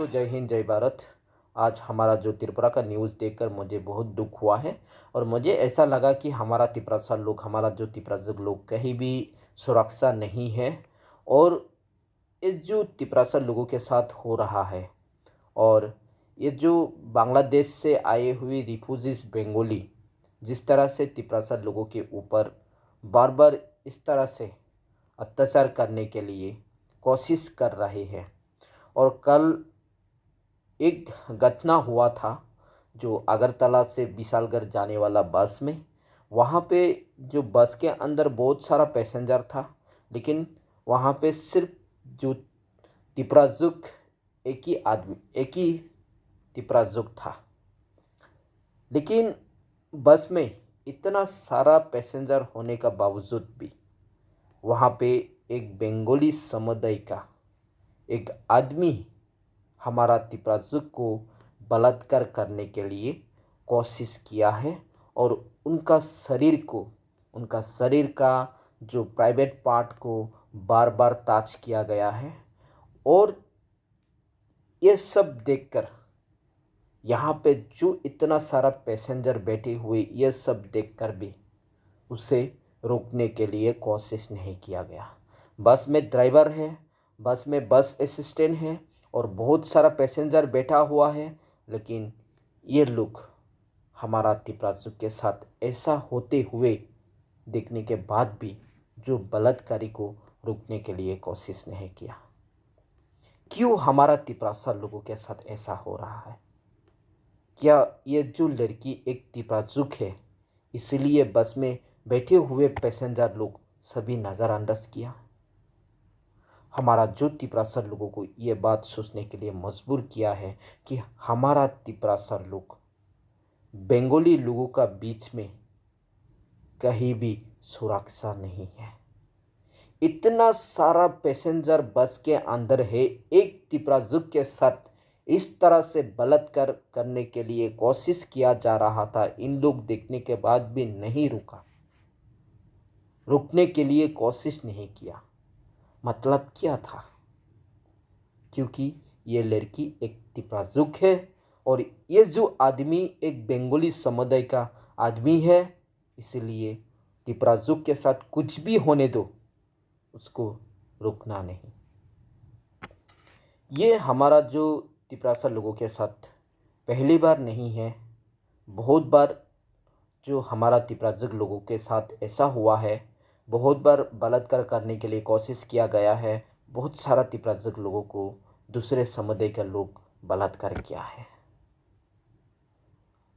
दोस्तों, जय हिंद जय भारत। आज हमारा जो त्रिपुरा का न्यूज़ देखकर मुझे बहुत दुख हुआ है और मुझे ऐसा लगा कि हमारा हमारा जो तिपरासा लोग कहीं भी सुरक्षा नहीं है। और ये जो तिपरासा लोगों के साथ हो रहा है और ये जो बांग्लादेश से आए हुए रिफ्यूजीज बंगाली जिस तरह से तिपरासा लोगों के ऊपर बार बार इस तरह से अत्याचार करने के लिए कोशिश कर रहे हैं। और कल एक घटना हुआ था जो अगरतला से विशालगढ़ जाने वाला बस में। वहाँ पे जो बस के अंदर बहुत सारा पैसेंजर था, लेकिन वहाँ पे सिर्फ जो तिपराजुक एक ही तिपराजुक था। लेकिन बस में इतना सारा पैसेंजर होने का बावजूद भी वहाँ पे एक बंगाली समुदाय का एक आदमी हमारा तिपराजुक को बलात्कार करने के लिए कोशिश किया है। और उनका शरीर का जो प्राइवेट पार्ट को बार बार टच किया गया है। और ये सब देखकर यहाँ पे जो इतना सारा पैसेंजर बैठे हुए, ये सब देखकर भी उसे रोकने के लिए कोशिश नहीं किया गया। बस में ड्राइवर है, बस में बस असिस्टेंट है और बहुत सारा पैसेंजर बैठा हुआ है, लेकिन ये लोग हमारा तिपराजुक के साथ ऐसा होते हुए देखने के बाद भी जो बलात्कारी को रोकने के लिए कोशिश नहीं किया। क्यों हमारा तिपरासा लोगों के साथ ऐसा हो रहा है? क्या ये जो लड़की एक तिपराजुक है इसलिए बस में बैठे हुए पैसेंजर लोग सभी नज़रअंदाज किया? हमारा जो तिपरासा लोगों को ये बात सोचने के लिए मजबूर किया है कि हमारा तिपरासा लोग बंगाली लोगों का बीच में कहीं भी सुरक्षा नहीं है। इतना सारा पैसेंजर बस के अंदर है, एक तिपराजुक के साथ इस तरह से बलात्कार करने के लिए कोशिश किया जा रहा था। इन लोग देखने के बाद भी नहीं रुका, रुकने के लिए कोशिश नहीं किया। मतलब क्या था? क्योंकि ये लड़की एक तिपराजुक है और ये जो आदमी एक बंगाली समुदाय का आदमी है, इसलिए तिपराजुक के साथ कुछ भी होने दो, उसको रुकना नहीं। ये हमारा जो तिपरासा लोगों के साथ पहली बार नहीं है, बहुत बार जो हमारा तिपराजुक लोगों के साथ ऐसा हुआ है। बहुत बार बलात्कार करने के लिए कोशिश किया गया है। बहुत सारा तिपराजुक लोगों को दूसरे समुदाय के लोग बलात्कार किया है।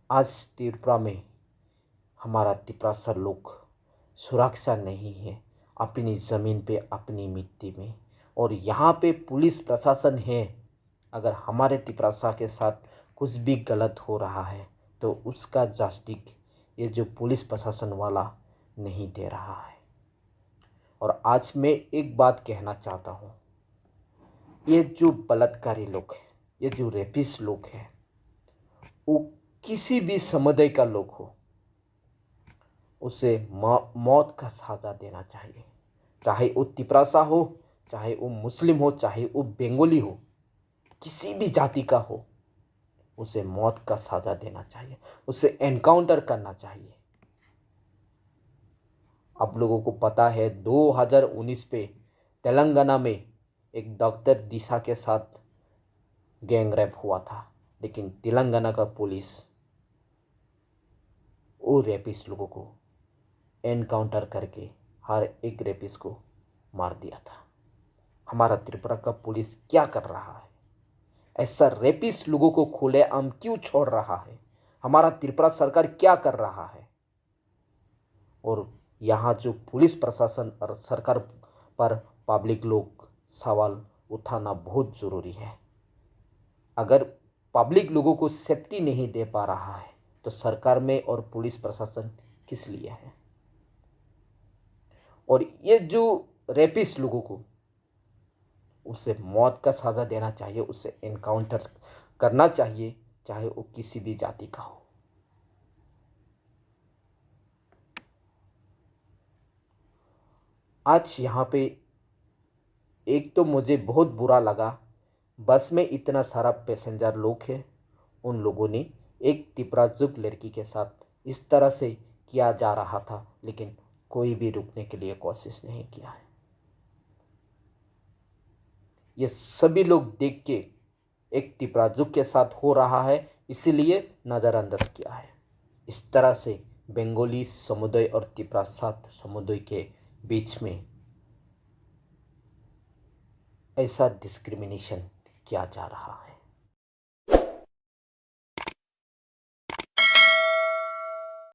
आज त्रिपुरा में हमारा तिपरासा लोग सुरक्षा नहीं है अपनी ज़मीन पे, अपनी मिट्टी में। और यहाँ पे पुलिस प्रशासन है, अगर हमारे तिपरासा के साथ कुछ भी गलत हो रहा है तो उसका जस्टिस ये जो पुलिस प्रशासन वाला नहीं दे रहा है। और आज मैं एक बात कहना चाहता हूँ, ये जो बलात्कारी लोग हैं, ये जो रेपिस्ट लोग हैं, वो किसी भी समुदाय का लोग हो, उसे मौत का सजा देना चाहिए। चाहे वो तिपरासा हो, चाहे वो मुस्लिम हो, चाहे वो बंगाली हो, किसी भी जाति का हो, उसे मौत का सजा देना चाहिए, उसे एनकाउंटर करना चाहिए। आप लोगों को पता है 2019 पे तेलंगाना में एक डॉक्टर दिशा के साथ गैंग रेप हुआ था, लेकिन तेलंगाना का पुलिस वो रेपिस्ट लोगों को एनकाउंटर करके हर एक रेपिस्ट को मार दिया था। हमारा त्रिपुरा का पुलिस क्या कर रहा है? ऐसा रेपिस्ट लोगों को खुलेआम क्यों छोड़ रहा है? हमारा त्रिपुरा सरकार क्या कर रहा है? और यहाँ जो पुलिस प्रशासन और सरकार पर पब्लिक लोग सवाल उठाना बहुत ज़रूरी है। अगर पब्लिक लोगों को सेफ्टी नहीं दे पा रहा है तो सरकार में और पुलिस प्रशासन किस लिए है? और ये जो रेपिस्ट लोगों को उसे मौत का सजा देना चाहिए, उसे एनकाउंटर करना चाहिए, चाहे वो किसी भी जाति का हो। आज यहाँ पे एक तो मुझे बहुत बुरा लगा बस में इतना सारा पैसेंजर लोग है, उन लोगों ने एक तिपराजुक लड़की के साथ इस तरह से किया जा रहा था, लेकिन कोई भी रुकने के लिए कोशिश नहीं किया है। ये सभी लोग देख के एक तिपराजुक के साथ हो रहा है, इसीलिए नज़रअंदाज किया है। इस तरह से बंगाली समुदाय और तिपरा समुदाय के बीच में ऐसा डिस्क्रिमिनेशन किया जा रहा है।